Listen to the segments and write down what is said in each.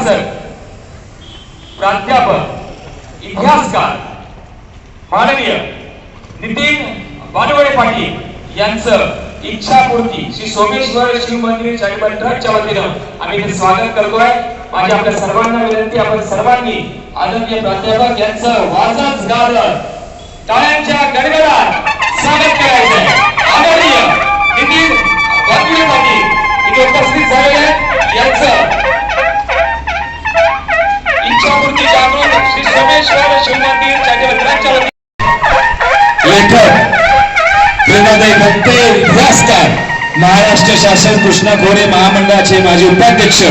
शासक, प्राध्यापक, इतिहासकार माननीय नितीन वानवडे पाटील यांचं इच्छापूर्ती श्री सोमेश्वर शिव मंदिर चॅरिटेबल ट्रस्टच्या वतीनं आम्ही ते स्वागत करतोय। माझी आपल्या सर्वांना विनंती, आपण सर्वांनी आदरणीय प्राध्यापक यांचं वाजत गाजत टाळ्यांच्या गडगडात स्वागत करायचंय। आदरणीय नितीन वानवडे पाटील इथे उपस्थित झालेले यांचं इच्छापूर्ती जागृत श्री सोमेश्वर शिव मंदिर चॅरिटेबल ट्रस्टच्या वतीनं प्रेरणादायी भक्त इतिहासकार, महाराष्ट्र शासन कृष्णा खोरे महामंडळाचे माजी उपाध्यक्ष,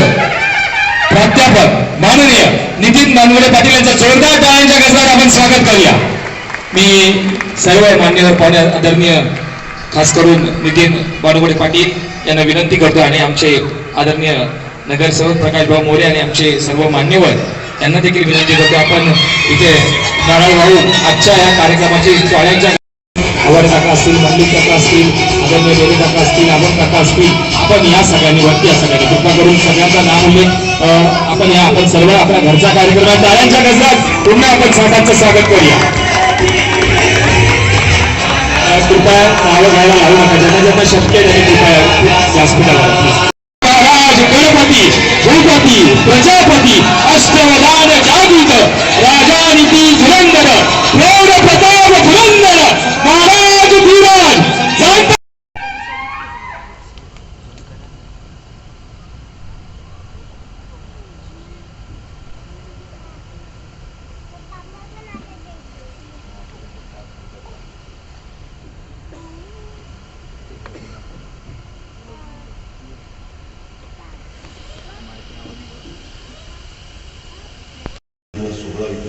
प्राध्यापक माननीय नितीन वानवडे पाटील यांचं जोरदार टाळ्यांच्या गजरात आपण स्वागत करूया। मी सर्व मान्यवर पाहुणे आदरणीय खास करून नितीन वानवडे पाटील यांना विनंती करतो आणि आमचे आदरणीय नगरसेवक प्रकाश भाऊ मोरे आणि आमचे सर्व मान्यवर यांना देखील विनंती करतो, आपण इथे नारळ वाहून आजच्या या कार्यक्रमाची टाळ्यांच्या आवाज काका असतील, मंडलिक काका असतील, आदरणीय देवी काका असतील, आबन काका असतील, आपण या सगळ्यांनी वरती या सगळ्यांनी कृपा करून सगळ्यांचा नाव उल्लेख आपण सर्व आपल्या घरचा कार्यक्रम आहे टाळ्यांच्या गजरात पुन्हा आपण सर्वांचं स्वागत करूया। कृपया नावं घ्यायला लावू नका, ज्यांना ज्यांना शक्य आहे त्यांनी कृपया व्यासपीठाला। गणपती भूपती प्रजापती अष्टवधान जागृत राजानिती धुरंधर प्रौढ प्रताप धुरंधर महाराज धीराज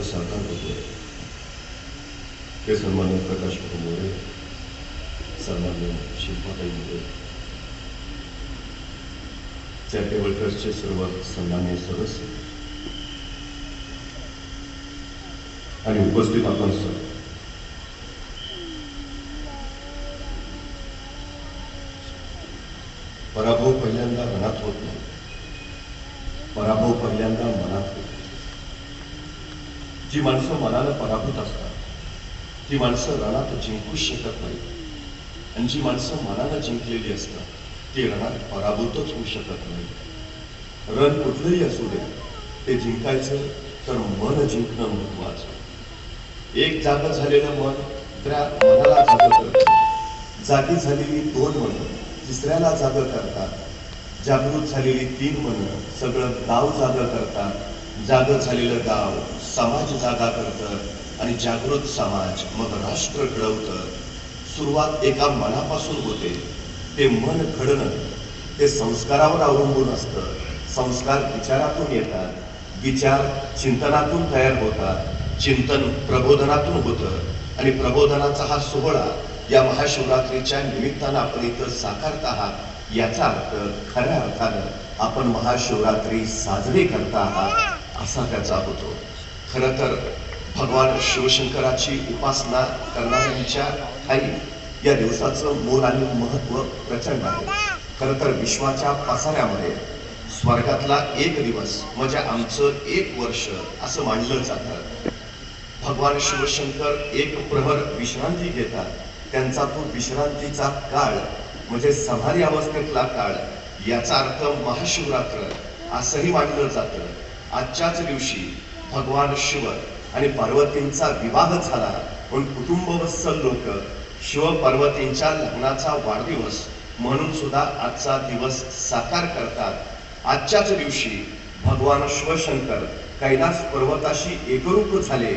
साकार होतोय हे सन्मान्य प्रकाश मोरे, सन्मान्य शिल्पाताई मोरे, चॅरिटेबल ट्रस्टचे सर्व सन्मान्य सदस्य आणि उपस्थित आपण सर, पराभव पहिल्यांदा मनात होत नाही, पराभव पहिल्यांदा मनात होतो। जी माणसं मनाला पराभूत असतात ती माणसं रणात जिंकूच शकत नाही, आणि जी माणसं मनाला जिंकलेली असतात ती रणात पराभूतच होऊ शकत नाही। रण कुठलंही असू दे, ते जिंकायचं तर मन जिंकणं महत्वाचं। एक जाग झालेलं मन दुसऱ्या मनाला जाग करतं, जागी झालेली दोन मन तिसऱ्याला जाग करतात, जागृत झालेली तीन मन सगळं गाव जाग करतात, जाग झालेलं गाव समाज जागा करतं, आणि जागृत समाज मग राष्ट्र घडवतं। सुरुवात एका मनापासून होते, ते मन घडणं ते संस्कारावर अवलंबून असतं। संस्कार विचारातून येतात, विचार चिंतनातून तयार होतात, चिंतन प्रबोधनातून होतं, आणि प्रबोधनाचा हा सोहळा या महाशिवरात्रीच्या निमित्तानं आपण इथं साकारत आहात। याचा अर्थ खऱ्या अर्थानं आपण महाशिवरात्री साजरी करता आहात असा त्याचा होतो। खरं तर भगवान शिवशंकराची उपासना करणाऱ्यांच्या ठाई या दिवसाचं मोल आणि महत्व प्रचंड आहे। खरं तर विश्वाच्या पसाऱ्यामध्ये स्वर्गातला एक दिवस म्हणजे आमचं एक वर्ष असं मानलं जातं। भगवान शिवशंकर एक प्रहर विश्रांती घेतात, त्यांचा तो विश्रांतीचा काळ म्हणजे समाधी अवस्थेतला काळ, याचा अर्थ महाशिवरात्र असंही मानलं जातं। आजच्याच दिवशी भगवान शिव आणि पार्वतींचा विवाह झाला, पण कुटुंबवत्सल लोक शिव पार्वतींच्या लग्नाचा वाढदिवस म्हणून सुद्धा आजचा दिवस साकार करतात। आजच्याच दिवशी भगवान शिवशंकर कैलास पर्वताशी एकरूप झाले,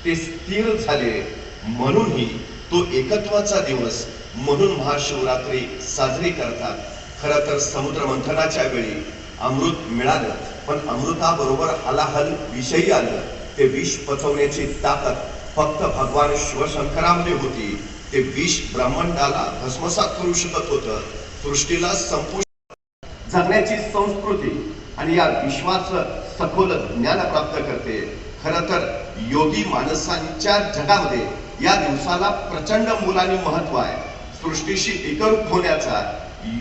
ते स्थिर झाले, म्हणूनही तो एकत्वाचा दिवस म्हणून महाशिवरात्री साजरी करतात। खरं तर समुद्र मंथनाच्या वेळी अमृत मिळालं, पण अमृताबरोबर हलाहल विषयी आलं, ते विष पचवण्याची ताकद फक्त भगवान शिवशंकरामध्ये होती। ते विष ब्रह्मांडाला भस्मसात करू शकत होतं, सृष्टीला संपुष्ट जगण्याची संस्कृती आणि या विश्वाचं सखोल ज्ञान प्राप्त करते। खरं तर योगी माणसांच्या जगामध्ये या दिवसाला प्रचंड मोल आणि महत्व आहे। सृष्टीशी एकरूप होण्याचा,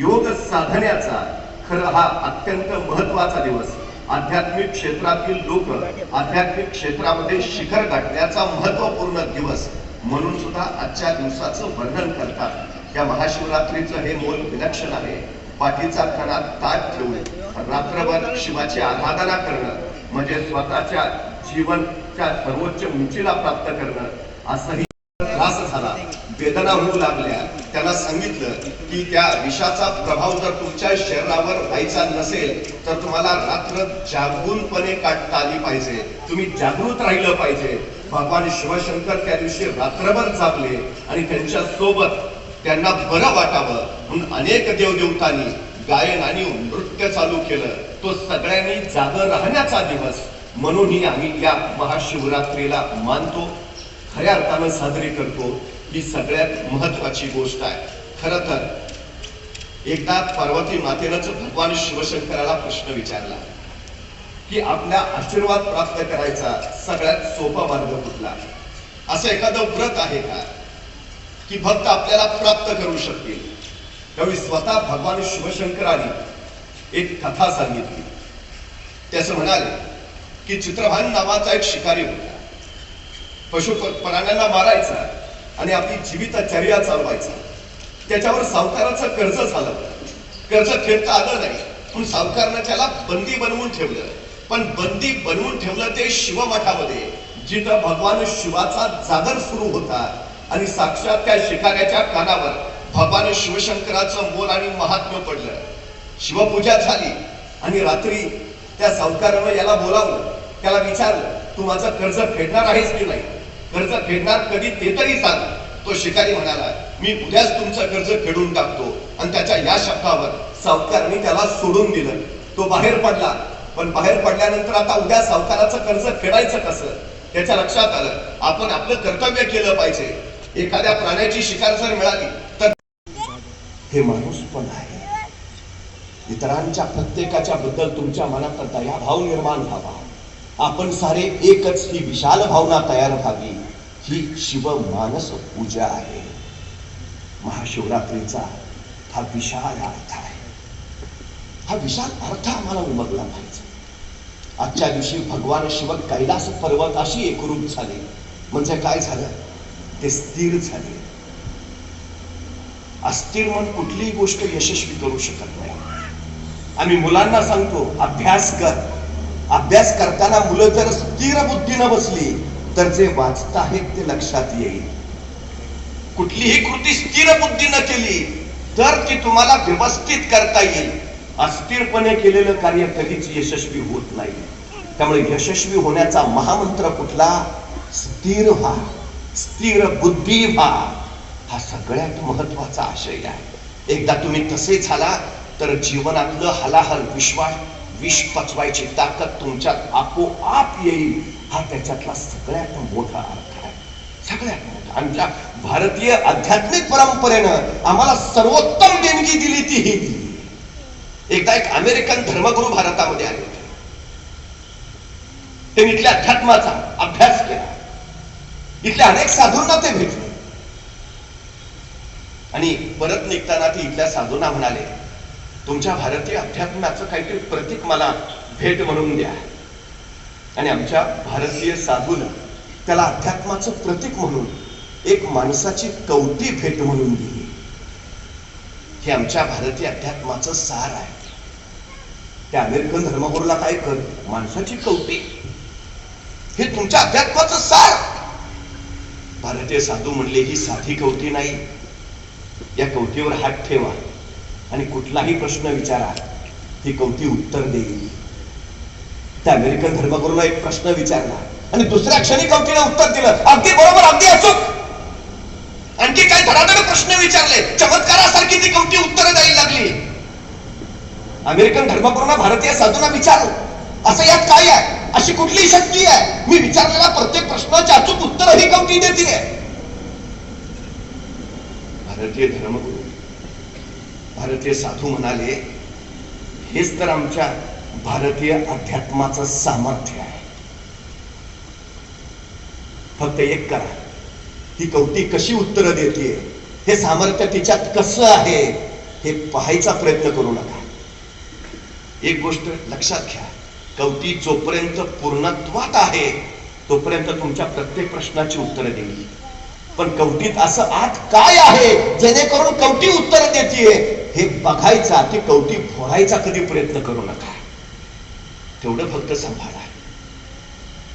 योग साधण्याचा खरं हा अत्यंत महत्वाचा दिवस। आध्यात्मिक क्षेत्रातील लोक आध्यात्मिक क्षेत्रामध्ये शिखर गाठण्याचा महत्वपूर्ण दिवस म्हणून सुद्धा आजच्या दिवसाचं वर्णन करतात. या महाशिवरात्रीचं हे मोल विलक्षण आहे. पाठीचा कणा ताट ठेवून रात्रभर शिवाची आराधना करणं म्हणजे स्वतःच्या जीवनच्या सर्वोच्च उंचीला प्राप्त करणं. असंही त्रास झाला, वेदना होऊ लागल्या, त्याला सांगितलं की त्या विषाचा प्रभाव जर तुमच्या शरीरावर व्हायचा नसेल तर तुम्हाला रात्र जागूनपणे काढता आली पाहिजे, तुम्ही जागृत राहिलं पाहिजे. भगवान शिवशंकर त्या दिवशी रात्रभर जागले आणि त्यांच्या सोबत त्यांना बरं वाटावं म्हणून अनेक देवदेवतांनी गायन आणि नृत्य चालू केलं. तो सगळ्यांनी जागर राहण्याचा दिवस म्हणूनही आम्ही या महाशिवरात्रीला मानतो, खऱ्या अर्थानं साजरी करतो. ही सगळ्यात महत्वाची गोष्ट आहे. खर तर एकदा पार्वती मातेनंच भगवान शिवशंकराला प्रश्न विचारला की आपल्या आशीर्वाद प्राप्त करायचा सगळ्यात सोपा मार्ग कुठला? असं एखादं व्रत आहे का की भक्त आपल्याला प्राप्त करू शकतील? त्यावेळी स्वतः भगवान शिवशंकरांनी एक कथा सांगितली. ते असं म्हणाले की चित्रभान नावाचा एक शिकारी होता. पशु प्राण्यांना मारायचा आणि आपली जीवितचर्या चालवायचा. त्याच्यावर सावकाराचं कर्ज झालं, कर्ज फेडता आलं नाही म्हणून सावकारनं त्याला बंदी बनवून ठेवलं. पण बंदी बनवून ठेवलं ते शिवमठामध्ये, जिथं भगवान शिवाचा जागर सुरू होता आणि साक्षात त्या शिकाऱ्याच्या कानावर भगवान शिवशंकराचं मोल आणि महात्म्य पडलं. शिवपूजा झाली आणि रात्री त्या सावकारानं याला बोलावलं, त्याला विचारलं तू माझं कर्ज फेडणार आहेस की नाही? कर्ज फेडणार कधी ते तरी सांग. तो शिकारी म्हणाला मी उद्याच तुमचं कर्ज फेडून टाकतो. आणि त्याच्या या शब्दावर सावकाराने त्याला सोडून दिलं. तो बाहेर पडला, पण बाहेर पडल्यानंतर आता उद्या सावकाराचं कर्ज फेडायचं कसं? त्याच्या लक्षात आलं आपण आपलं कर्तव्य केलं पाहिजे. एखाद्या प्राण्याची शिकार जर मिळाली तर हे माणूस पण आहे, इतरांच्या प्रत्येकाच्या बद्दल तुमच्या मनात दयाभाव निर्माण व्हावा. आपण सारे एकच ही विशाल भावना तयार व्हावी. ही शिव मानस पूजा आहे. महाशिवरात्रीचा हा विशाल अर्थ आहे. हा विशाल अर्थ आम्हाला उमगला पाहिजे. आजच्या दिवशी भगवान शिव कैलास पर्वताशी एकरूप झाले म्हणजे काय झालं? ते स्थिर झाले. अस्थिर मन कुठलीही गोष्ट यशस्वी करू शकत नाही. आम्ही मुलांना सांगतो अभ्यास कर. अभ्यास करताना मुलं जर स्थिर बुद्धीनं बसली तर जे वाचत आहेत ते लक्षात येईल. कुठलीही कृती स्थिर बुद्धीनं केली तर ती तुम्हाला व्यवस्थित करता येईल. अस्थिरपणे केलेलं कार्य कधीच यशस्वी होत नाही. त्यामुळे यशस्वी होण्याचा महामंत्र कुठला? स्थिर व्हा, स्थिर बुद्धी व्हा. हा सगळ्यात महत्वाचा आशय आहे. एकदा तुम्ही तसे झाला तर जीवनातलं हलाहल विष पचवायची ताकद तुमच्यात आपोआप येईल. हा त्याच्यातला सगळ्यात मोठा अर्थ आहे. सगळ्यात मोठा. आमच्या भारतीय आध्यात्मिक परंपरेनं आम्हाला सर्वोत्तम देणगी दिली ती ही दिली. एकदा एक अमेरिकन धर्मगुरू भारतामध्ये आले होते. त्यांनी इथल्या अध्यात्माचा अभ्यास केला. इथल्या अनेक साधूंना ते भेटले आणि परत निघताना ते इथल्या साधूंना म्हणाले तुमच्या भारतीय अध्यात्माचं काहीतरी प्रतीक मला भेट म्हणून द्या. आणि आमच्या भारतीय साधूला त्याला अध्यात्माचं प्रतीक म्हणून एक माणसाची कवटी भेट म्हणून दिली. हे आमच्या भारतीय अध्यात्माचं सार आहे. त्या अमेरिकन धर्मगुरूला काय कर? माणसाची कवटी, हे तुमच्या अध्यात्माचं सार. भारतीय साधू म्हणले ही साधी कवटी नाही. या कवटीवर हात ठेवा आणि कुठलाही प्रश्न विचारा, ती कवटी उत्तर देईल. त्या अमेरिकन धर्मगुरूला एक प्रश्न विचारला आणि दुसऱ्या क्षणी कवटीने उत्तर दिलं. अगदी बरोबर, अगदी अचूक. आणखी काय धडाधड प्रश्न विचारले, चमत्कारासारखी ती कवटी उत्तर द्यायला लागली. अमेरिकन धर्मगुरूंना भारतीय साधूंना विचारलं असं यात काय आहे? अशी कुठली शक्ती आहे? मी विचारलेला प्रत्येक प्रश्नाचे अचूक उत्तर ही कवटी देते. भारतीय धर्मगुरू, भारतीय साधू म्हणाले हेच तर आमच्या भारतीय अध्यात्माचं सामर्थ्य आहे. फक्त एक करा, ती कवटी कशी उत्तर देते, हे सामर्थ्य तिच्यात कसं आहे हे पाहायचा प्रयत्न करू नका. एक गोष्ट लक्षात घ्या, कवटी जोपर्यंत पूर्णत्वात आहे तोपर्यंत तुमच्या प्रत्येक प्रश्नाची उत्तरं देईल. पण कवटीत असं आत काय आहे जेणेकरून कवटी उत्तर देतीये हे बघायचा की कवटी फोडायचा कधी प्रयत्न करू नका. तेवढं फक्त सांभाळा.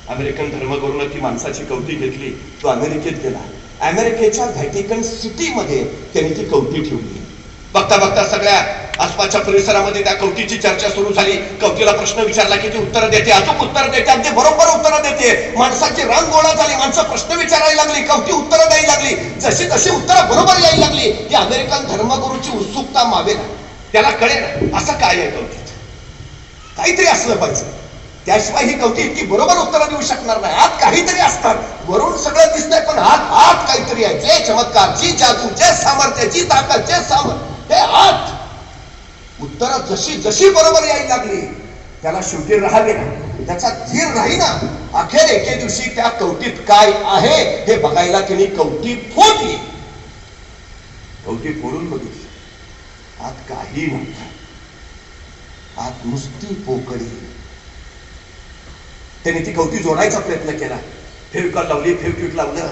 अमेरिकन धर्मगुरूनं ती माणसाची कवटी घेतली, तो अमेरिकेत गेला. अमेरिकेच्या व्हॅटिकन सिटीमध्ये त्यांनी ती कवटी ठेवली. बघता बघता सगळ्या आसपासच्या परिसरामध्ये त्या कवटीची चर्चा सुरू झाली. कवटीला प्रश्न विचारला की ती उत्तर देते, अचूक उत्तर देते, अगदी बरोबर उत्तर देते. माणसाची रांग गोळा झाली. माणसं प्रश्न विचारायला लागली, कवटी उत्तर द्यायला लागली. जशी जशी उत्तर बरोबर यायला लागली की अमेरिकन धर्मगुरूची उत्सुकता मावेल. त्याला कळेल असं काय आहे कवटीत, काहीतरी असलं पाहिजे, त्याशिवाय ही कवटी इतकी बरोबर उत्तर देऊ शकणार नाही. आत काहीतरी असतात. वरून सगळं दिसतंय पण आत आत काहीतरी आहे. जे चमत्कार, जी जादू, जे सामर्थ्य, जी ताकद, जे सामर्थ्य हे आत. उत्तर जशी जशी बरोबर यायला लागली त्याला शेवटी राहिले ना, त्याचा धीर राहीना. अखेर एके दिवशी त्या कवटीत काय आहे हे बघायला त्यांनी कवटी फोडली. कवटी फोडून बघितली, आत काही नव्हतं. आत नुसती पोकळी. त्याने ती कवटी जोडायचा प्रयत्न केला. फेविकॉल लावली, फेविक्विक लावलं,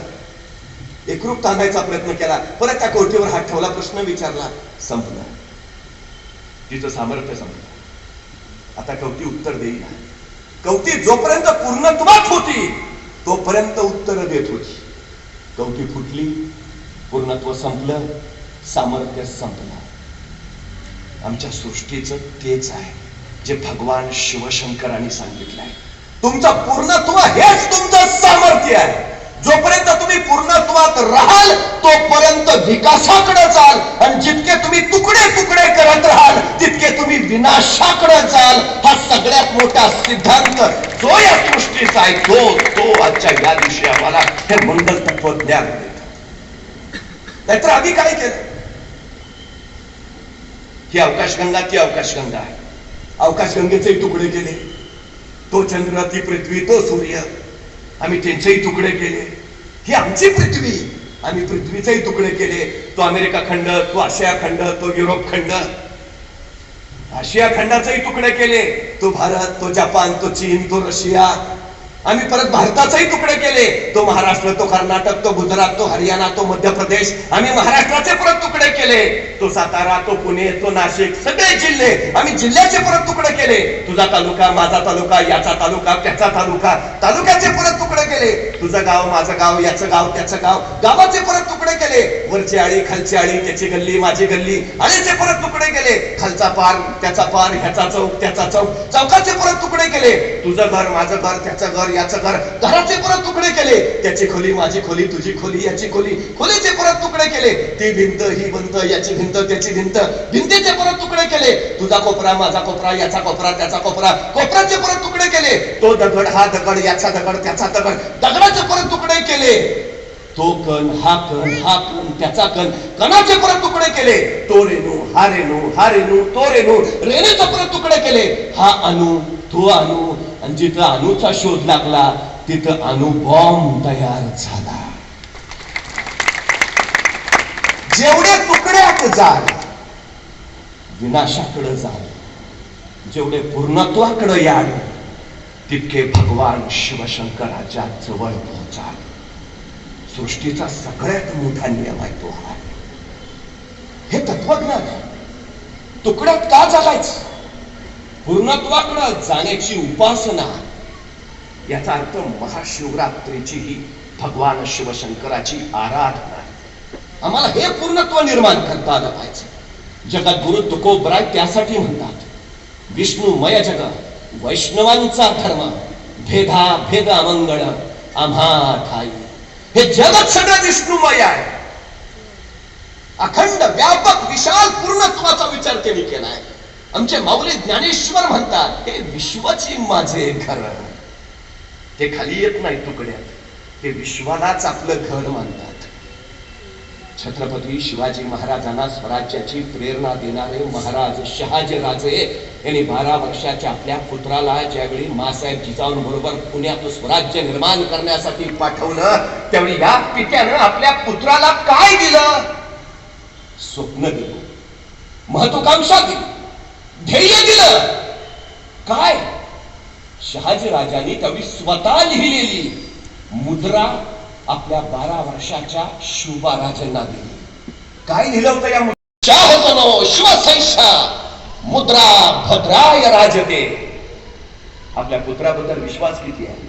एकरूप ताणायचा प्रयत्न केला. परत त्या कवटीवर हात ठेवला, प्रश्न विचारला, संपलं. तिचं सामर्थ्य संपलं. आता कवटी उत्तर देईना. कवटी जोपर्यंत पूर्णत्वात होती तोपर्यंत उत्तर देत होती. कवटी फुटली, पूर्णत्व संपलं, सामर्थ्य संपलं. आमच्या सृष्टीचं तेच आहे जे भगवान शिवशंकरांनी सांगितलंय. तुमचं पूर्णत्व हेच तुमचं सामर्थ्य आहे. जोपर्यंत तुम्ही पूर्णत्वात राहाल तोपर्यंत विकासाकडे जाल, आणि जितके तुम्ही तुकडे तुकडे करत राहाल तितके तुम्ही विनाशाकडे जाल. हा सगळ्यात मोठा सिद्धांत जो या सृष्टीचा आहे तो आजच्या या दिवशी आम्हाला हे मंगल तत्वज्ञान देतं. नाहीतर आम्ही काय केलं? ही आकाशगंगा ती आकाशगंगा आहे. आकाशगंगेचे तुकडे केले. तो चंद्र, ती पृथ्वी, तो सूर्य, आम्ही त्यांचेही तुकडे केले. ही आमची पृथ्वी, आम्ही पृथ्वीचेही तुकडे केले. तो अमेरिका खंड, तो आशिया खंड, तो युरोप खंड, आशिया खंडाचेही तुकडे केले. तो भारत, तो जपान, तो चीन, तो रशिया. आम्ही परत भारताचेही तुकडे केले. तो महाराष्ट्र, तो कर्नाटक, तो गुजरात, तो हरियाणा, तो मध्य प्रदेश. आम्ही महाराष्ट्राचे परत तुकडे केले. तो सातारा, तो पुणे, तो नाशिक, सगळे जिल्हे आम्ही जिल्ह्याचे परत तुकडे केले. तुझा तालुका, माझा तालुका, याचा तालुका, त्याचा तालुका, तालुक्याचे परत तुकडे केले. तुझं गाव, माझं गाव, याचं गाव, त्याचं गाव, गावाचे परत तुकडे केले. वरची आळी, खालची आळी, त्याची गल्ली, माझी गल्ली, आळीचे परत तुकडे केले. खालचा पार, त्याचा पार, ह्याचा चौक, त्याचा चौक, चौकाचे परत तुकडे केले. तुझं घर, माझं घर, त्याचं घर, याचं घर, घराचे परत तुकडे केले. त्याची खोली, माझी खोली, तुझी खोली, याची खोली, खोलीचे परत तुकडे केले. ती भिंत, ही भिंत, याची भिंत, त्याची भिंत, भिंतीचे परत तुकडे केले. तुझा कोपरा, माझा कोपरा, याचा कोपरा, त्याचा कोपरा, कोपऱ्याचे परत तुकडे केले. तो दगड, हा दगड, याचा दगड, त्याचा दगड, दगडाचे परत तुकडे केले. तो कण, हा कण, हा कण, त्याचा कण, कणाचे परत तुकडे केले. तो रेणू, हा रेणू, हा रेणू, तो रेणू, रेणूचे परत तुकडे केले. हा अणू, तो अणू, आणि जिथं अणूचा शोध लागला तिथं अणू बॉम्ब तयार झाला. जेवढे तुकड्यात जाल विनाशाकडे जाल, जेवढे पूर्णत्वाकडे याल तितके भगवान शिवशंकराच्या जवळ पोहोचाल. सृष्टीचा सगळ्यात मोठा नियम आहे तो हा. हे तत्वज्ञान आहे. तुकड्यात का जगायचं? पूर्णत्वाकडे जाण्याची उपासना. याचा अर्थ महाशिवरात्रीची ही भगवान शिवशंकराची आराधना. आम्हाला हे पूर्णत्व निर्माण करता आलं पाहिजे. जगद्गुरु तुकोबराय त्यासाठी म्हणतात, विष्णुमय जग वैष्णवांचा धर्म, भेदा भेद अमंगळ आम्हा ठाई. हे जगत सगळं विष्णुमय आहे. अखंड व्यापक विशाल पूर्णत्वाचा विचार त्यांनी केलाय. आमचे माऊली ज्ञानेश्वर म्हणतात, हे विश्वाची माझे घर. ते खाली येत नाही तुकड्यात, ते विश्वालाच आपलं घर मानतात. छत्रपती शिवाजी महाराजांना स्वराज्याची प्रेरणा देणारे महाराज शहाजीराजे यांनी 12 वर्षाच्या आपल्या पुत्राला ज्यावेळी मासाहेब जिजाऊंबरोबर पुण्यात स्वराज्य निर्माण करण्यासाठी पाठवलं, त्यावेळी या पित्यानं आपल्या पुत्राला काय दिलं? स्वप्न दिलं, महत्वाकांक्षा दिली, ध्येय दिलं. काय? शहाजीराजांनी त्यावेळी स्वतः लिहिलेली मुद्रा आपल्या 12 वर्षाच्या शुभाराजांना दिली. काय लिहिलं होतं या शाहजनो शिवसंशा मुद्रा भद्राय राजते. आपल्या पुत्राबद्दल विश्वास किती आहे,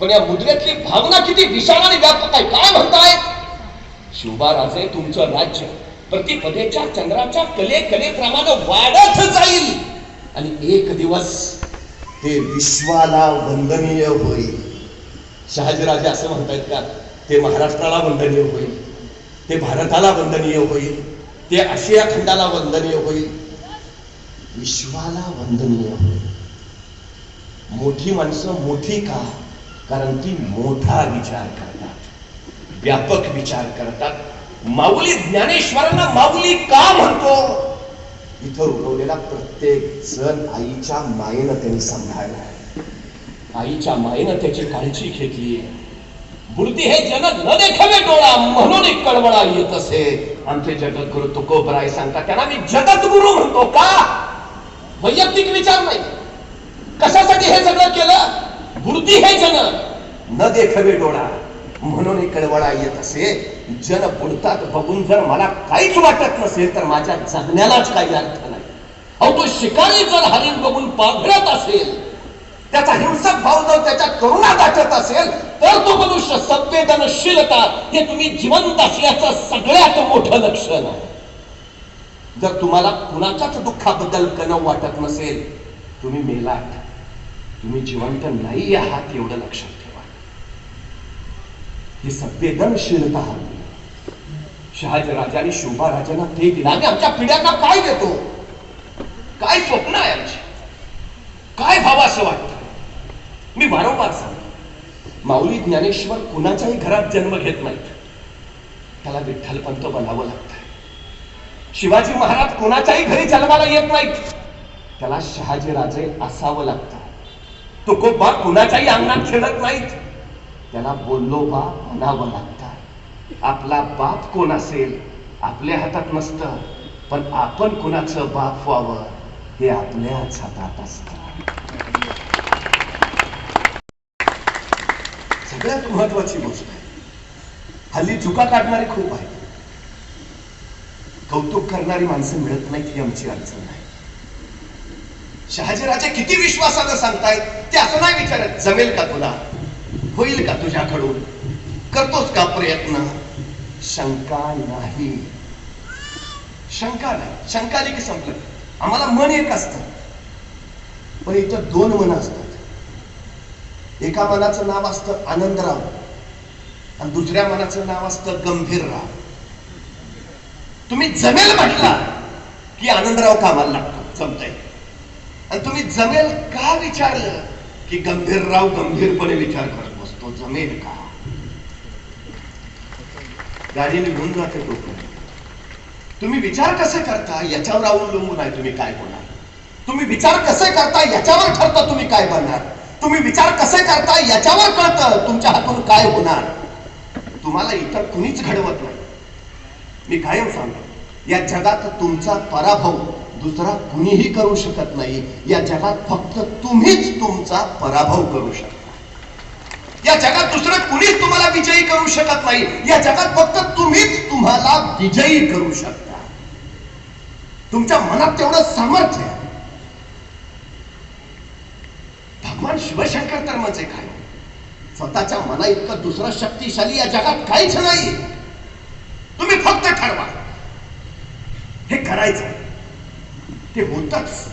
पण या मुद्रेतली भावना किती विशाल आणि व्यापक आहे. काय म्हणताय? शुभाराजे तुमचं राज्य प्रतिपदेच्या चंद्राच्या कलेप्रमाणे वाढत जाईल आणि एक दिवस ते विश्वाला वंदनीय होईल. शहाजीराजे असं म्हणतायत का ते महाराष्ट्राला वंदनीय होईल, ते भारताला वंदनीय होईल, ते आशिया खंडाला वंदनीय होईल, विश्वाला वंदनीय होईल. मोठी माणसं मोठी का? कारण ती मोठा विचार करतात, व्यापक विचार करतात. माऊली ज्ञानेश्वरांना माऊली का म्हणतो? इथं उगवलेला प्रत्येक जण आईच्या मायेनं त्यांनी सांभाळला, आईच्या मायेनं त्याची काळजी घेतली. बुडती हे जगत न देखावे डोळा म्हणून एक कळवळा येत असे. आमचे जगद्गुरु तुकोबराय सांगतात त्यांना मी जगद्गुरु म्हणतो. का? वैयक्तिक विचार नाही. कशासाठी हे सगळं केलं? बुडती हे जन न देखावे डोळा म्हणून एक कळवळा येत असे. जन बुडतात बघून जर मला काहीच वाटत नसेल तर माझ्या जगण्यालाच काही अर्थ नाही. अहो तो शिकारी जर हरिण बघून पाघळत असेल, त्याचा हिंसक भाव जर त्याच्यात करुणा दाटत असेल तर तो मनुष्य संवेदनशीलता हे तुम्ही जिवंत असल्याचं सगळ्यात मोठं लक्षण आहे. जर तुम्हाला कुणाच्याच दुःखाबद्दल कणव वाटत नसेल तुम्ही मेलात, तुम्ही जिवंत नाही आहात एवढं लक्षात ठेवा. ही संवेदनशीलता हवी. शहाजीराजांनी शुभाराजांना ते दिला. आणि आमच्या पिढ्यांना काय देतो? काय स्वप्न आहे आमची? काय भावासं वाटतं? मी वारंवार सांगतो माऊली ज्ञानेश्वर कुणाच्याही घरात जन्म घेत नाहीत, त्याला विठ्ठलपंत बनावं लागतं. शिवाजी महाराज कोणाच्याही घरी जन्माला येत नाहीत, त्याला शहाजीराजे असावं लागतं. तुकोबा कुणाच्याही अंगणात खेळत नाहीत, त्याला बोल्लोबा म्हणावं लागतं. आपला बाप कोण असेल आपल्या हातात नसतं, पण आपण कुणाचं बाप व्हावं हे आपल्याच हातात असतं. सगळ्यात महत्वाची गोष्ट आहे, हल्ली चुका काढणारे खूप आहेत, कौतुक करणारी माणसं मिळत नाहीत. ही आमची अडचण आहे. शहाजीराजे किती विश्वासानं सांगतायत ते असं नाही विचारत जमेल का तुला, होईल का तुझ्याकडून, करतोस का प्रयत्न. शंका नाही, शंका नाही. शंका आली की संपलं. आम्हाला मन एक असतं, पण इथं 2 मन असतात. एका मनाचं नाव असतं आनंदराव आणि दुसऱ्या मनाचं नाव असतं गंभीरराव. तुम्ही जमेल म्हटला की आनंदराव कामाला लागतो, जमतंय. आणि तुम्ही जमेल का विचारलं की गंभीरराव गंभीरपणे विचार करत बसतो, जमेल का. गाडीने घेऊन जाते लोक. तुम्ही विचार कसे करता याच्यावर अवलंबून आहे तुम्ही काय होणार. तुम्ही विचार कसे करता याच्यावर ठरतं तुम्ही काय बनणार. तुम्ही विचार कसे करता याच्यावर कळतं तुमच्या हातून काय होणार. तुम्हाला इतर कुणीच घडवत नाही. मी कायम सांगतो या जगात तुमचा पराभव दुसरा कुणीही करू शकत नाही. या जगात फक्त तुम्हीच तुमचा पराभव करू शकता. या जगात दुसरं कुणीच तुम्हाला विजयी करू शकत नाही. या जगात फक्त तुम्हीच तुम्हाला विजयी करू शकता. तुमच्या मनात तेवढं सामर्थ्य आहे. भगवान शिवशंकर तर म्हणजे काय, स्वतःच्या मना इतकं दुसरं शक्तिशाली या जगात काहीच नाही. तुम्ही फक्त ठरवा हे करायचं, ते होतच.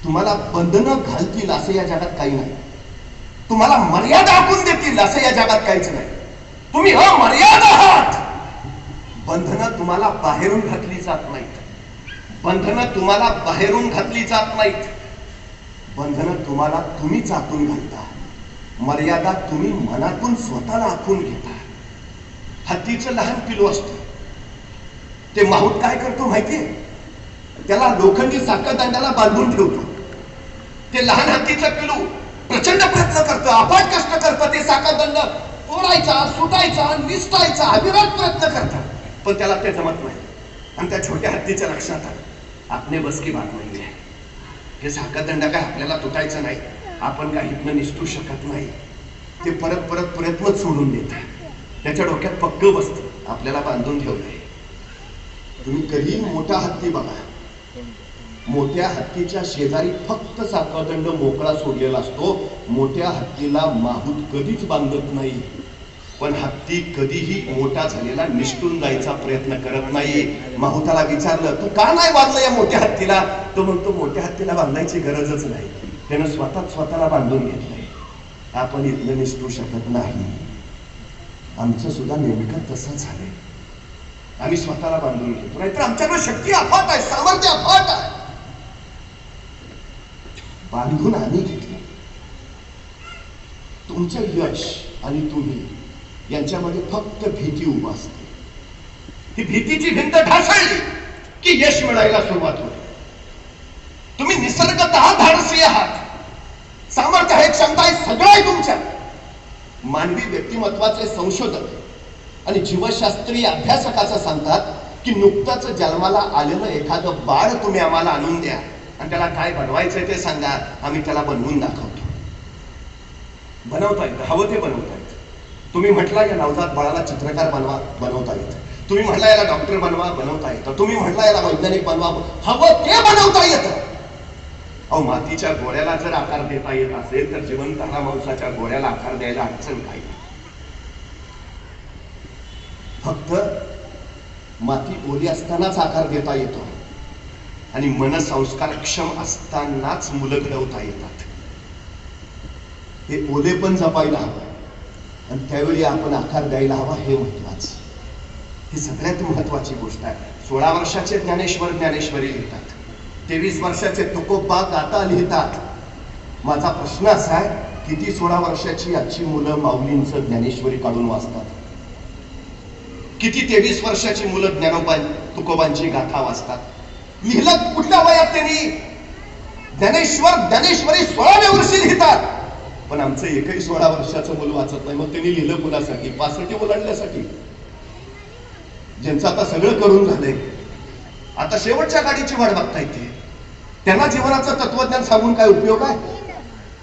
तुम्हाला बंधनं घालतील असं या जगात काही नाही. तुम्हाला मर्यादा आखून देतील असं या जगात काहीच नाही. तुम्ही अमर्याद आहात. बंधनं तुम्हाला बाहेरून घातली जात नाहीत. बंधनं तुम्हाला बाहेरून घातली जात नाहीत. बंधनं तुम्हाला तुम्हीच आतून घालता. मर्यादा तुम्ही मनातून स्वतःला आखून घेता. हत्तीचं लहान पिलू असतं, ते माहूत काय करतो माहितीये, त्याला लोखंडी साखळदंडाला बांधून ठेवतो. ते लहान हत्तीचं पिलू प्रचंड प्रयत्न करतं, अफाट कष्ट करतं. ते साखळदंड तोडायचा, सुटायचा, निसटायचा अविरत प्रयत्न करतात, पण त्याला ते जमत नाही. आणि त्या छोट्या हत्तीच्या लक्षात आलं आपले बस की बात नाही आहे. हे साखरदंड काय आपल्याला तुटायचं नाही, आपण काही इथनं निसटू शकत नाही. ते परत परत प्रयत्न सोडून देत, त्याच्या डोक्यात पक्क बसतं आपल्याला बांधून ठेवलंय. तुम्ही कधी मोठा हत्ती बघा, मोठ्या हत्तीच्या शेजारी फक्त साखरदंड मोकळा सोडलेला असतो. मोठ्या हत्तीला माहूत कधीच बांधत नाही. पण हत्ती कधीही मोठा झालेला निसटून जायचा प्रयत्न करत नाही. माहुताला विचारलं तू का नाही बांधलं या मोठ्या हत्तीला, तो म्हणतो मोठ्या हत्तीला बांधायची गरजच नाही, त्यानं स्वतःला बांधून घेतलंय. आपण इथलं निसटू शकत नाही. आमचं सुद्धा नेमकं तसं झालंय. आम्ही स्वतःला बांधून घेतो, नाहीतर आमच्याकडे शक्ती अफाट आहे, सामर्थ्य अफाट आहे. बांधून आम्ही घेतलं. तुमचं यश आणि तुम्ही यांच्यामध्ये फक्त भीती उभा असते. ही भीतीची भिंत ढासळली की यश मिळायला सुरुवात होते. तुम्ही निसर्गतः धाडसी आहात, सामर्थ्य आहे, क्षमता आहे, सगळं आहे तुमच्या. मानवी व्यक्तिमत्वाचे संशोधक आणि जीवशास्त्रीय अभ्यासक असं सांगतात की नुकताच जन्माला आलेलं एखादं बाळ तुम्ही आम्हाला आणून द्या आणि त्याला काय बनवायचंय ते सांगा, आम्ही त्याला बनवून दाखवतो. बनवता येतं, हवं ते बनवता येतं. तुम्ही म्हटला या नवजात बाळाला चित्रकार बनवा, बनवता येतं. तुम्ही म्हटला याला डॉक्टर बनवा, बनवता येतं. तुम्ही म्हटला याला वैज्ञानिक बनवा, हवं ते बनवता येतं. अहो, मातीच्या गोळ्याला जर आकार देता येत असेल तर जिवंत मांसाच्या गोळ्याला आकार द्यायला अडचण काही. फक्त माती ओली असतानाच आकार देता येतो आणि मनसंस्कारक्षम असतानाच मुलं घडवता येतात. हे ओले पण जपायला हवं आणि त्यावेळी आपण आकार द्यायला हवा, हे महत्वाचं. ही सगळ्यात महत्वाची गोष्ट आहे. 16 वर्षाचे ज्ञानेश्वर ज्ञानेश्वरी लिहितात, 23 वर्षाचे तुकोबा गाथा लिहितात. माझा प्रश्न असा आहे, किती 16 वर्षाची आजची मुलं माऊलींचं ज्ञानेश्वरी काढून वाचतात? किती 23 वर्षाची मुलं ज्ञानोबा तुकोबांची गाथा वाचतात? लिहिलं कुठल्या वयात त्यांनी? ज्ञानेश्वर ज्ञानेश्वरी 16व्या वर्षी लिहितात. पण आमचं एकही 16 वर्षाचं मुलं वाचत नाही. मग त्यांनी लिहिलं कुणासाठी? 65 ओलांडण्यासाठी. ज्यांचं आता सगळं करून झालंय, आता शेवटच्या गाडीची वाट बघता येते, त्यांना जीवनाचं तत्वज्ञान सांगून काय उपयोग आहे?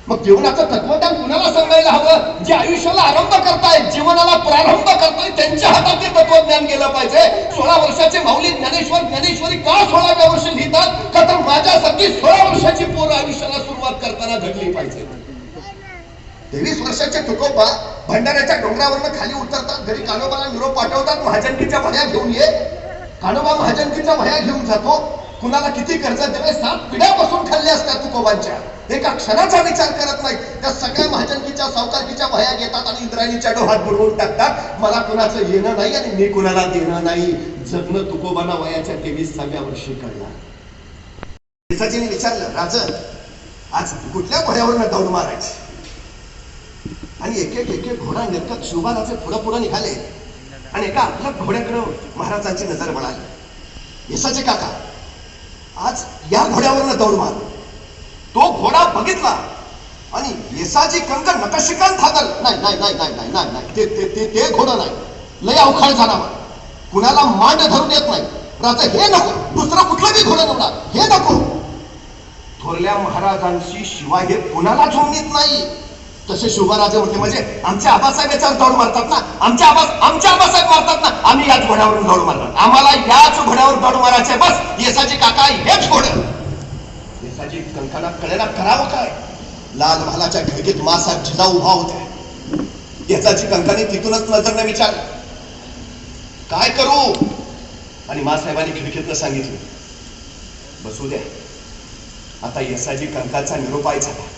मग जीवनाचं तत्वज्ञान कुणाला सांगायला हवं? जे आयुष्याला आरंभ करतायत, जीवनाला प्रारंभ करतायत, त्यांच्या हातात ते तत्वज्ञान गेलं पाहिजे. 16 वर्षाचे माऊली ज्ञानेश्वर ज्ञानेश्वरी का 16व्या वर्षी लिहितात? का तर माझ्यासाठी 16 वर्षाची पोरं आयुष्याला सुरुवात करताना घडली पाहिजे. 23 वर्षाचे तुकोबा भंडाऱ्याच्या डोंगरावरनं खाली उतरतात, घरी कान्होबाला निरोप पाठवतात, महाजनकीच्या वह्या घेऊन ये. कान्होबा महाजनकीच्या वह्या घेऊन जातो. कुणाला किती कर्ज दिले? 7 पिढ्या बसून खाल्ल्या असतात तुकोबांच्या. एका क्षणाचा विचार करत नाही. त्या सगळ्या महाजनकीच्या सावकारकीच्या वह्या घेतात आणि इंद्रायणीच्या डोहात बुडवून टाकतात. मला कुणाचं येणं नाही आणि मी कुणाला देणं नाही. जगणं तुकोबांना वयाच्या 23व्या वर्षी कळलं. पिताजीने विचारलं, राजन आज कुठल्या घोड्यावरनं दौड मारायची? आणि एक एक घोडा नेमका शिवबाराचे पुढं निघाले आणि एका आपल्या घोड्याकडे महाराजांची नजर वळाली. येसाचे काका आज या घोड्यावरनं दौड मार. तो घोडा बघितला आणि येसाची कंक नकशिकांत थांबल. नाही नाही नाही नाही नाही नाही नाही ते ते ते ते घोडं नाही, लय अवखाळ जनावर, कुणाला मांड धरून येत नाही. राजा हे नको, दुसरं कुठलं बी घोडं निवडा, हे नको. थोरल्या महाराजांशी शिवाय हे कुणाला झोम येत नाही. तसे शिवबाराजे म्हटले, म्हणजे आमच्या आबासाहेब याच्यावर दौड मारतात ना, आमच्या आबासाहेब मारतात ना, आम्ही याच घोड्यावरून दौड मारणार, आम्हाला याच घोड्यावर दौड मारायचे. बस येसाची काका हेच घोडं. येसाची कंकाना कळेला करावं काय? लाल महालाच्या खिडकीत मासाहेब जिजा उभा होते. येसाची कंकाने तिथूनच नजरने विचारलं, काय करू? आणि मासाहेबांनी खिडकीतनं सांगितलं, बसू द्या. आता येसाची कंकाचा निरोप झाला.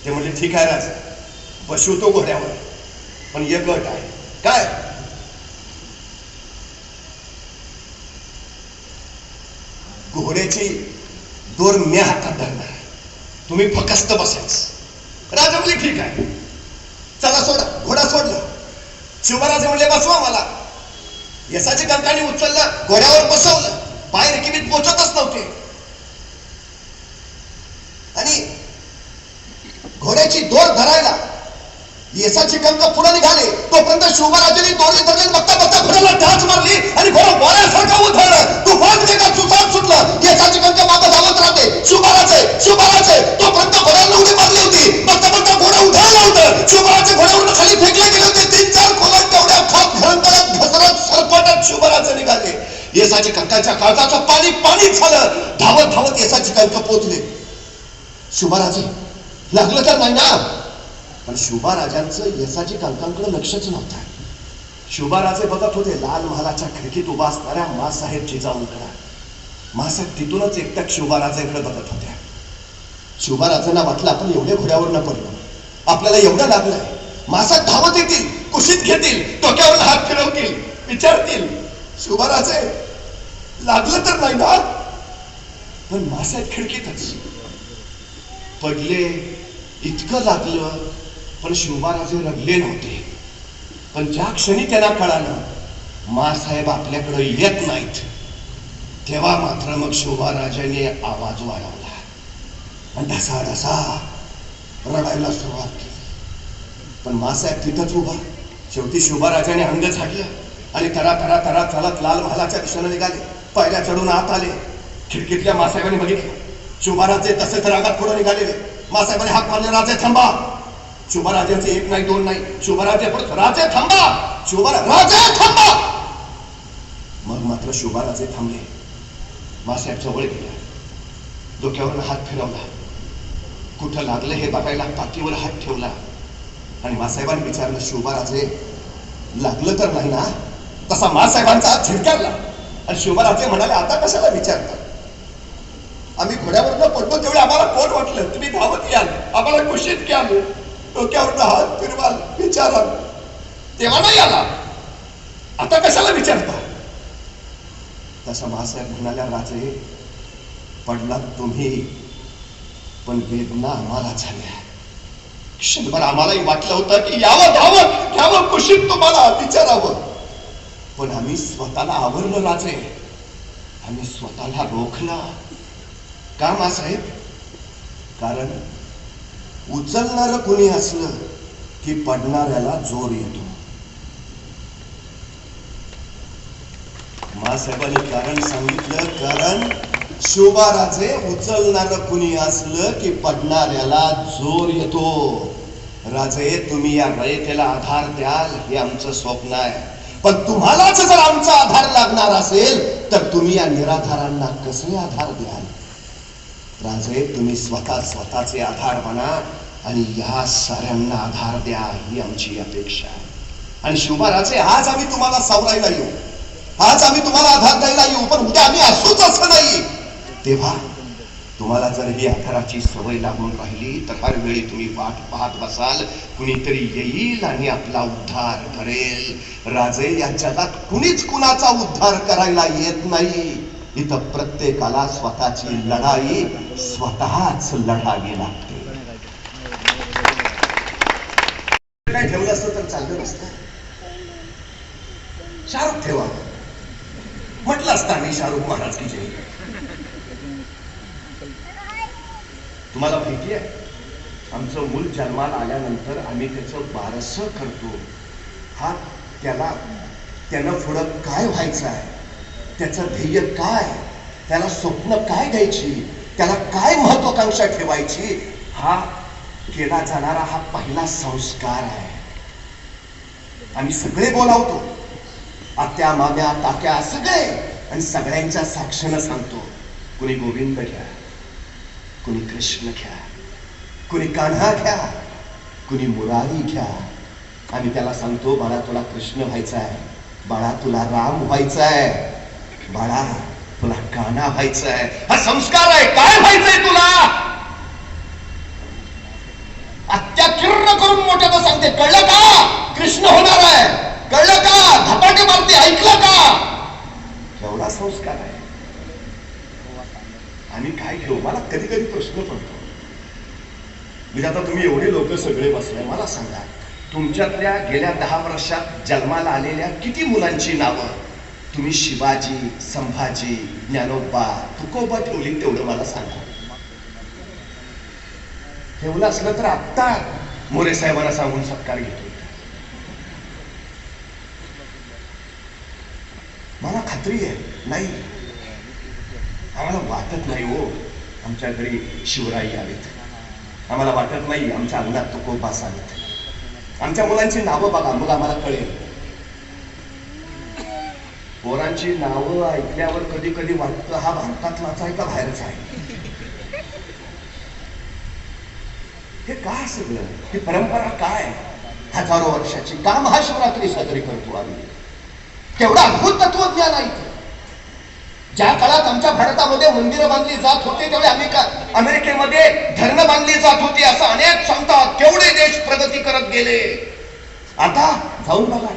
ते म्हणजे ठीक आहे राज, बसवतो घोड्यावर, पण एक गट आहे. काय? घोड्याची दोर मी हातात धरणार, तुम्ही फकस्त बसायच. राजा म्हणले ठीक आहे, चला सोडा. घोडा सोडला. शिवराजे म्हणले बसवा मला. यसाची कंकाने उचललं, घोड्यावर बसवलं. पाय रिकिमीत पोचतच नव्हते आणि घोड्याची दोर धरायला येसाची कंक पुढे निघाले. तोपर्यंत शिवराजांनी दोरी धरली. बघता बघता घोड्याला ढाच मारली आणि घोडा वाऱ्यासारखा उधळलं. तुफान वेगात सुसाट सुटलं. येसाची कंक मागं धावत राहते शुभाराजे तोपर्यंत घोड्याला उडी मारली होती. बघता घोडा उधाळला होतं. शुभाराजे घोड्यावरून खाली फेकले गेले होते. 3-4 खोला तेवढ्या खात घरंदारात घसरत सरपटत शुभाराजे निघाले. येसाची कंकाच्या काळजाचं पाणी झालं. धावत येसाची कंक पोचले. शुभाराजे लागलं तर नाही ना. पण शुभाराजांचं येसाची कंकांकडे लक्षच नव्हतं. शुभाराजे बघत होते लाल महालाच्या खिडकीत उभा असणाऱ्या मासाहेब जिजाऊंकडे. मासाहेब तिथूनच एकटक शुभाराजेकडे बघत होत्या. शुभाराजांना वाटलं आपण एवढे घोड्यावर न पडलो, आपल्याला एवढं लागलंय. मासाहेब धावत येतील, कुशीत घेतील, डोक्यावर हात फिरवतील, विचारतील शुभाराजे लागलं तर नाही ना. पण मासाहेब खिडकीतच पडले. इतकं लागलं पण शुभाराजे रडले नव्हते. पण ज्या क्षणी त्यांना कळालं मासाहेब आपल्याकडे येत नाहीत, तेव्हा मात्र मग शुभाराजाने आवाज वाढवला आणि ढसा रडायला सुरुवात केली. पण मासाहेब तिथंच उभा. शेवटी शुभाराजाने अंग झाडलं आणि तरा चालत लाल महालाच्या दिशेने निघाले. पायऱ्या चढून आत आले. खिडकीतल्या मासाहेबांनी बघितलं शुभाराजे तसेच रागात पुढे निघालेले. मासाहेबांनी हाक मारले, राजे थांबा. शुभाराजाचे एक नाही दोन नाही, शुभाराजे राजे थांबा. मग मात्र शुभाराजे थांबले. मासाहेब जवळ गेला, डोक्यावरून हात फिरवला. कुठं लागलं हे बघायला पाठीवर हात ठेवला आणि मासाहेबांनी विचारलं, शुभाराजे लागलं तर नाही ना. तसा मासाहेबांचा हात झिडकारला आणि शुभाराजे म्हणाले, आता कशाला विचारता. आम्ही घोड्यावर पडलो तेवढे आम्हाला कोण वाटलं. तुम्ही धावत याल, आम्हाला कुशीत घ्याल, डोक्यावर हात फिरवाल, विचाराल, तेव्हा नाही आला. आता कशाला विचारता. तसा मासाहेब म्हणाल्या, राजे पडलात तुम्ही, पण वेदना आम्हाला झाल्या. क्षणभर आम्हालाही वाटलं होतं की यावं धावत घ्यावं कुशीत तुम्हाला विचारावं. पण आम्ही स्वतःला आवरलं राजे. आम्ही स्वतःला रोखलं. का मासाहेब? कारण उचलणार कुणी असलं की पडणाऱ्याला जोर येतो. मासाहेबांनी कारण सांगितलं, कारण शुभाराजे उचलणार कुणी असलं की पडणाऱ्याला जोर येतो. राजे तुम्ही या रयतेला आधार द्याल हे आमचं स्वप्न आहे. पण तुम्हालाच जर आमचा आधार लागणार असेल तर तुम्ही या निराधारांना कसे आधार द्याल. राजे तुम्ही स्वतःचे आधार बना आणि या साऱ्यांना आधार द्या, ही आमची अपेक्षा आहे. आणि शुभाराजे आज आम्ही तुम्हाला सावरायला येऊ, आज आम्ही तुम्हाला आधार द्यायला येऊ, पण उद्या आम्ही असूच असं नाही. तेव्हा तुम्हाला जर ही आधाराची सवय लागून राहिली तर हर वेळी तुम्ही वाट पाहत बसाल, कुणीतरी येईल आणि आपला उद्धार करेल. राजे या जगात कुणीच कुणाचा उद्धार करायला येत नाही. इथं प्रत्येकाला स्वतःची लढाई स्वतःच लढावी लागते. काय ठेवलं असतं तर चाललं नसतं. शाहरुख ठेवा म्हटलं असतं आम्ही, शाहरुख महाराज की जय. तुम्हाला माहिती आहे, आमचं मूल जन्माला आल्यानंतर आम्ही त्याचं बारसं करतो. हा त्यानं पुढं काय व्हायचं आहे, त्याचं ध्येय काय, त्याला स्वप्न काय द्यायची, त्याला काय महत्वाकांक्षा ठेवायची, हा केला जाणारा हा पहिला संस्कार आहे. आम्ही सगळे बोलावतो, आत्या माम्या काक्या सगळे, आणि सगळ्यांच्या साक्षीनं सांगतो, कुणी गोविंद घ्या, कुणी कृष्ण घ्या, कुणी कान्हा घ्या, कुणी मुरारी घ्या. आम्ही त्याला सांगतो, बाळा तुला कृष्ण व्हायचा आहे, बाळा तुला राम व्हायचा आहे, बाळा तुला कान्हा व्हायचा आहे. हा संस्कार आहे. काय व्हायचंय तुला? आत्या किर्ण करून मोठ्यानं सांगते, कळलं का? कृष्ण होणार आहे, कळलं का? धपाटे मारते, ऐकलं का? केवढा संस्कार आहे. आम्ही काय घेऊ? मला कधी कधी प्रश्न पडतो. म्हणजे आता तुम्ही एवढे लोक सगळे बसले, मला सांगा, तुमच्यातल्या गेल्या 10 वर्षात जन्माला आलेल्या किती मुलांची नावं तुम्ही शिवाजी, संभाजी, ज्ञानोबा, तुकोबा ठेवली तेवढं मला सांगा. ठेवलं असलं तर आत्ता मोरे साहेबांना सांगून सत्कार घेतो. मला खात्री आहे नाही, आम्हाला वाटत नाही हो आमच्या घरी शिवराई आलीत. आम्हाला वाटत नाही आमच्या अंगणात तुकोबास आलीत. आमच्या मुलांची नावं बघा, मग आम्हाला कळेल. पोरांची नावं ऐकल्यावर कधी कधी वाटतं हा भारतातलाच आहे का बाहेरचा आहे. हे काय सगळं, ही परंपरा काय? हजारो वर्षाची का महाशिवरात्री साजरी करतो आम्ही? केवढा अद्भुत तत्वज्ञान आहे. ज्या काळात आमच्या भारतामध्ये मंदिरं बांधली जात होते त्यावेळी अमेरिकेमध्ये धरणं बांधली जात होती. असं अनेक सांगतात. केवढे देश प्रगती करत गेले. आता जाऊन बघा,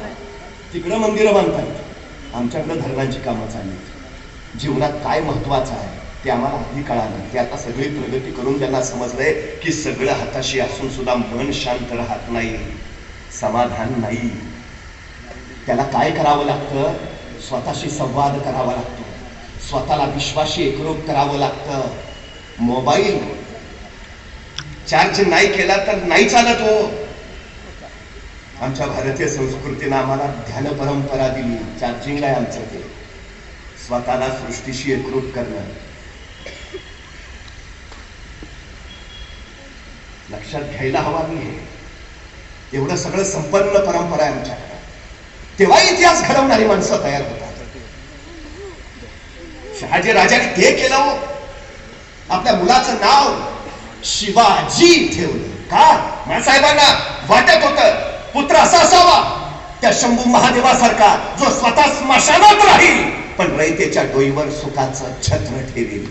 तिकडं मंदिरं बांधतात, आमच्याकडे धरणांची कामं चालली. जीवनात काय महत्वाचं आहे ते आम्हाला आधी कळालं. ते आता सगळी प्रगती करून त्यांना समजलंय की सगळं हाताशी असून सुद्धा मन शांत राहत नाही, समाधान नाही. त्याला काय करावं लागतं? स्वतःशी संवाद करावा लागतो, स्वतःला विश्वाशी एकरूप करावं लागतं. मोबाईल चार्ज नाही केला तर नाही चालत हो. आमच्या भारतीय संस्कृतीनं आम्हाला ध्यान परंपरा दिली. चार्जिंग आहे आमचं ते. स्वतःला सृष्टीशी एकरूप करणं. लक्षात घ्यायला हवा नाही. एवढं सगळं संपन्न परंपरा आहे आमच्याकडे. तेव्हा इतिहास घडवणारी माणसं तयार होतात. शहाजी राजाने ते केलं. आपल्या मुलाचं नाव शिवाजी ठेवलं. का? मासाहेबांना वाटत होतं पुत्र असा असावा त्या शंभू महादेवासारखा जो स्वतः स्मशानात राहील पण रयतेच्या डोईवर सुखाचं छत्र ठेवेल.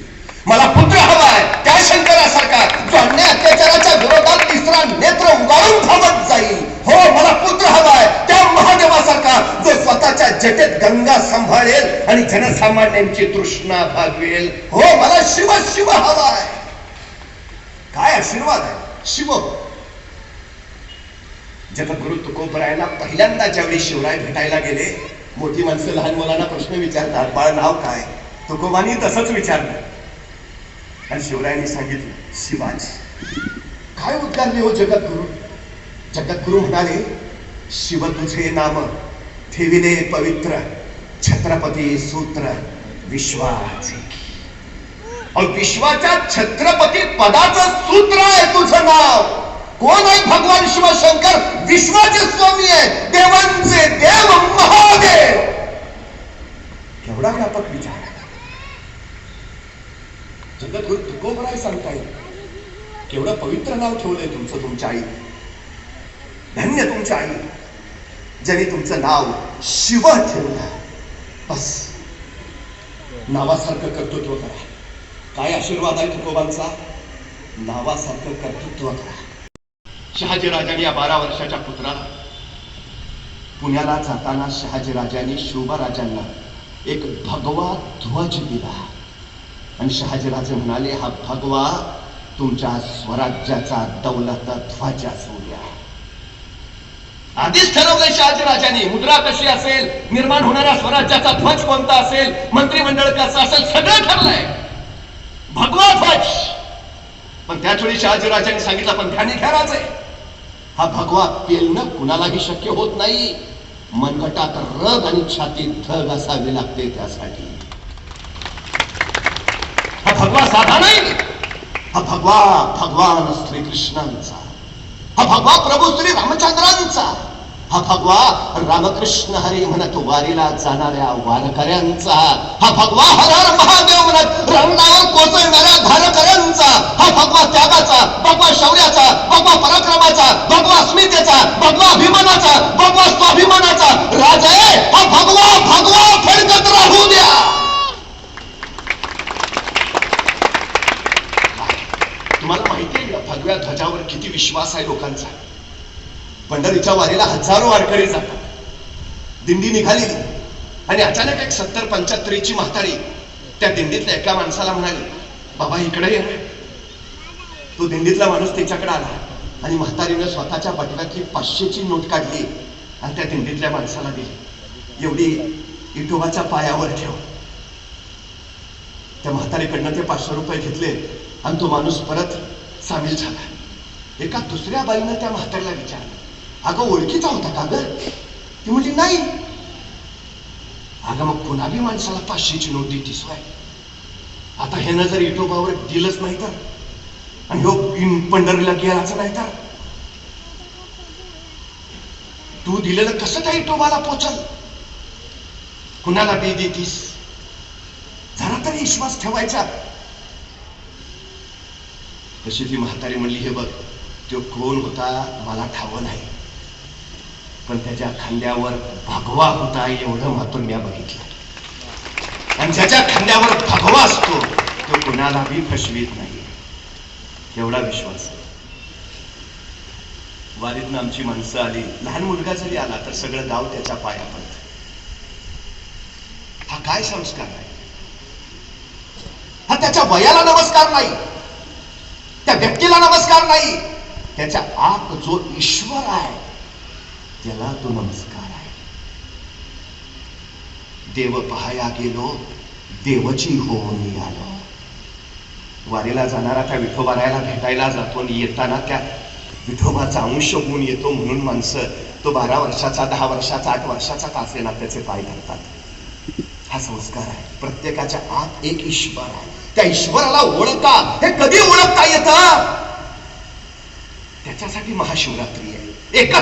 मला पुत्र हवाय त्या शंकरासारखा जो अन्याय अत्याचाराच्या विरोधात तिसरा नेत्र उगाळून धावत जाईल. हो, मला पुत्र हवाय त्या महादेवासारखा जो स्वतःच्या जटेत गंगा सांभाळेल आणि जनसामान्यांची तृष्णा भागवेल. हो, मला शिव शिव हवाय. काय आशीर्वाद आहे शिव. जगद्गुरु तुकोबरायांना पहिल्यांदा ज्यावेळी शिवराय भेटायला गेले, मोठी माणसं लहान मुलांना प्रश्न विचारतात, बाळ नाव काय? तुकोबांनी तसंच विचारलं आणि शिवरायांनी सांगितलं शिवाजी. काय उद्गारले हो जगद्गुरु? जगद्गुरु म्हणाले शिव तुझे नाम ठेविले पवित्र छत्रपती सूत्र विश्वाचे. विश्वाच्या छत्रपती पदाचं सूत्र आहे तुझं नाव. कोण आहे? भगवान शिवशंकर विश्वाचे स्वामी आहे, देवांचे देव महादेव. केवढा व्यापक विचार आहे. जगद्गुरु तुकोबराय सांगताय केवढं पवित्र नाव ठेवलंय तुमचं तुमच्या आई. धन्य तुमच्या आई ज्याने तुमचं नाव शिव ठेवलं. बस नावासारखं कर्तृत्व करा. काय आशीर्वाद आहे तुकोबांचा? नावासारखं कर्तृत्व करा. शहाजी राजांनी या 12 वर्षाच्या पुत्राला पुण्याला जाताना शहाजी राजांनी शिवबाराजांना एक भगवा ध्वज दिला आणि शहाजी राजे म्हणाले हा भगवा तुमच्या स्वराज्याचा दौलत ध्वज असू द्या. आधीच ठरवलंय शहाजी राजांनी मुद्रा कशी असेल, निर्माण होणारा स्वराज्याचा ध्वज कोणता असेल, मंत्रिमंडळ कसं असेल, सगळं ठरलंय. भगवा ध्वज. पण त्याच वेळी शहाजी राजांनी सांगितलं पण ध्यानी घ्या राजे, हा भगवा पेलणं कुणालाही शक्य होत नाही. मनगटात रग आणि छातीत धग असावी लागते त्यासाठी. हा भगवा साधा नाही. हा भगवा भगवान श्रीकृष्णांचा. हा भगवा प्रभू श्री रामचंद्रांचा. हा भगवा रामकृष्ण हरी म्हणत वारीला जाणाऱ्या वारकऱ्यांचा. हा भगवा हर हर महादेव म्हणत रामनाम कोसळणाऱ्या धारकऱ्यांचा. हा भगवा त्यागाचा, भगवा शौर्याचा, भगवा पराक्रमाचा, भगवा अस्मितेचा, भगवा अभिमानाचा, भगवा स्वाभिमानाचा राजा आहे. हा भगवा भगवा फडकत राहू द्या. तुम्हाला माहिती आहे का भगव्या ध्वजावर किती विश्वास आहे लोकांचा? पंढरीच्या वारीला हजारो वारकरी जातात. दिंडी निघाली आणि अचानक एक 70-75ची म्हातारी त्या दिंडीतल्या एका माणसाला म्हणाली बाबा इकडे ये. तो दिंडीतला माणूस त्याच्याकडे आला आणि म्हातारीने स्वतःच्या बटव्यातली 500ची नोट काढली आणि त्या दिंडीतल्या माणसाला दिली. एवढी इटोबाच्या पायावर ठेव. त्या म्हातारीकडनं ते 500 रुपये घेतले आणि तो माणूस परत सामील झाला. एका दुसऱ्या बाईनं त्या म्हातारीला विचारलं अगं ओळखीचा होता का ग? ती म्हणली नाही. अगं मग पुन्हा बी माणसाला 500ची नोट देतीस? आता ह्यानं जर विठोबावर दिलंच नाही तर, आणि हो पंढरीला गेलाच नाही तर, तू दिलेलं कसं त्या विठोबाला पोचल? कुणाला बी देतीस? जरा तरी विश्वास ठेवायचा. तशी ती म्हातारी म्हणली, हे बघ, तो कोण होता मला ठावं नाही, पण त्याच्या खांद्यावर भगवा होता एवढं मात्र मी बघितलं. आणि ज्याच्या खांद्यावर भगवा असतो तो कुणाला बी फसवीत नाही, एवढा विश्वास. वारीतनं आमची माणसं आली, लहान मुलगा जरी आला तर सगळं गाव त्याच्या पाया पडतं. हा काय संस्कार आहे? हा त्याच्या वयाला नमस्कार नाही, त्या व्यक्तीला नमस्कार नाही, त्याच्या आत जो ईश्वर आहे त्याला तो नमस्कार आहे. देव पाहाया गेलो, देवची होऊन आलो. वारीला जाणारा त्या विठोबारायाला भेटायला जातो आणि येताना त्या विठोबाचा अंश होऊन येतो म्हणून माणसं तो 12 वर्षाचा, 10 वर्षाचा, 8 वर्षाचा का असेना त्याचे पाय धरतात. हा संस्कार आहे. प्रत्येकाच्या आत एक ईश्वर आहे. त्या ईश्वराला ओळखा. हे कधी ओळखता येतं? त्याच्यासाठी महाशिवरात्री आहे. एकच